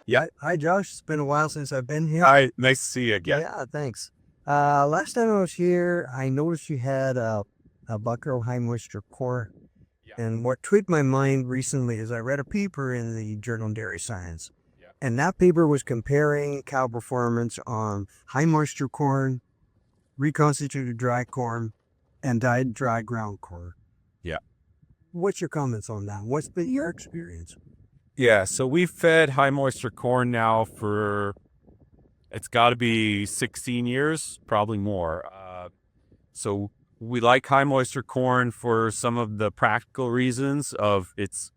Yeah. Hi, Josh. It's been a while since I've been here. Hi. Nice to see you again. Yeah, thanks. Last time I was here, I noticed you had a buccal high moisture core. Yeah. And what tweaked my mind recently is I read a paper in the Journal of Dairy Science. Yeah. And that paper was comparing cow performance on high moisture corn, reconstituted dry corn, and dyed dry ground corn. Yeah. What's your comments on that? What's been your experience? Yeah. So we've fed high moisture corn now for, it's got to be 16 years, probably more. So we like high moisture corn for some of the practical reasons of it's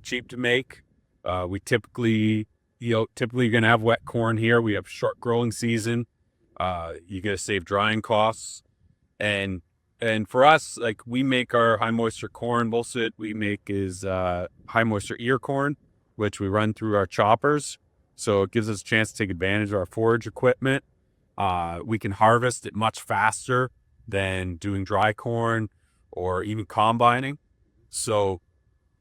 cheap to make. We typically you're going to have wet corn here. We have short growing season. You're going to save drying costs. And for us, like, we make our high moisture corn, most of it we make is high moisture ear corn, which we run through our choppers. So it gives us a chance to take advantage of our forage equipment. We can harvest it much faster than doing dry corn or even combining. So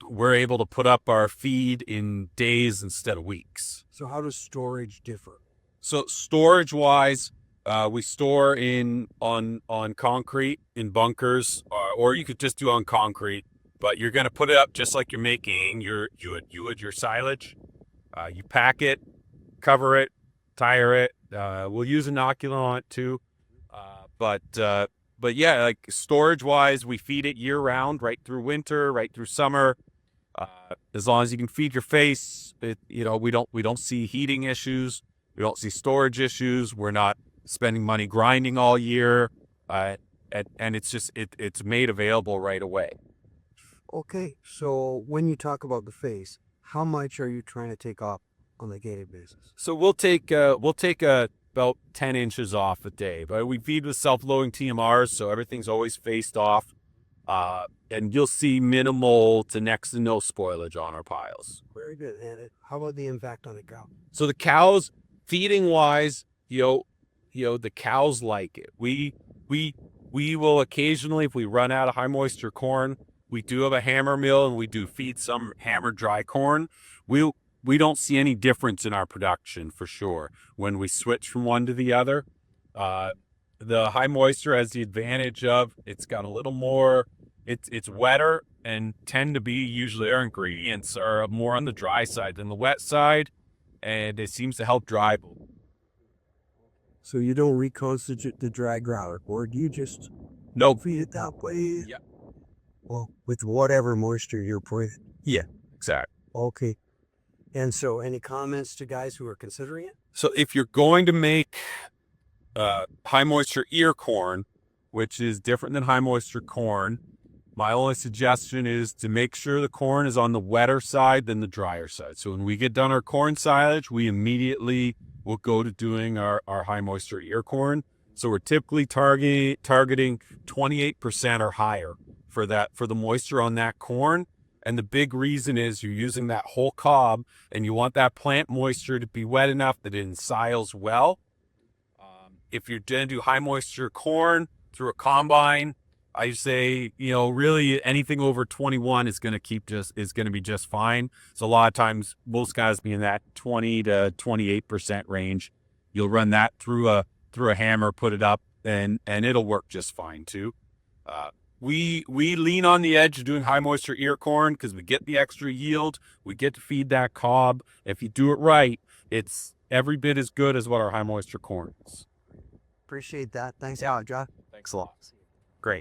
we're able to put up our feed in days instead of weeks. So how does storage differ? So storage wise, we store on concrete in bunkers, or you could just do on concrete. But you're going to put it up just like you're making your silage. You pack it, cover it, tire it. We'll use inoculant on it too. But yeah, like storage wise, we feed it year round, right through winter, right through summer. As long as you can feed your face, we don't see heating issues. We don't see storage issues. We're not spending money grinding all year. And it's made available right away. Okay, so when you talk about the face, how much are you trying to take off on a daily basis? So we'll take about 10 inches off a day, but we feed with self-loading TMRs, so everything's always faced off. And you'll see minimal to next to no spoilage on our piles. Very good. And how about the impact on the cow? So the cows, feeding wise, the cows like it. We will occasionally, if we run out of high moisture corn, we do have a hammer mill and we do feed some hammered dry corn. We don't see any difference in our production for sure when we switch from one to the other. The high moisture has the advantage of it's got a little more, it's wetter and tend to be usually our ingredients are more on the dry side than the wet side, and it seems to help dry. So you don't reconstitute the dry ground, or do you just feed it that way? Yeah. Well, with whatever moisture you're putting. Yeah, exactly. Okay. And so any comments to guys who are considering it? So if you're going to make high moisture ear corn, which is different than high moisture corn, my only suggestion is to make sure the corn is on the wetter side than the drier side. So when we get done our corn silage, we immediately will go to doing our high moisture ear corn. So we're typically targeting 28% or higher for the moisture on that corn. And the big reason is you're using that whole cob and you want that plant moisture to be wet enough that it ensiles well. If you're going to do high moisture corn through a combine, I say, really anything over 21 is going to be just fine. So a lot of times most guys be in that 20 to 28% range. You'll run that through a hammer, put it up, and it'll work just fine too. We lean on the edge of doing high moisture ear corn because we get the extra yield. We get to feed that cob. If you do it right, it's every bit as good as what our high moisture corn is. Appreciate that. Thanks a lot, John. Thanks a lot.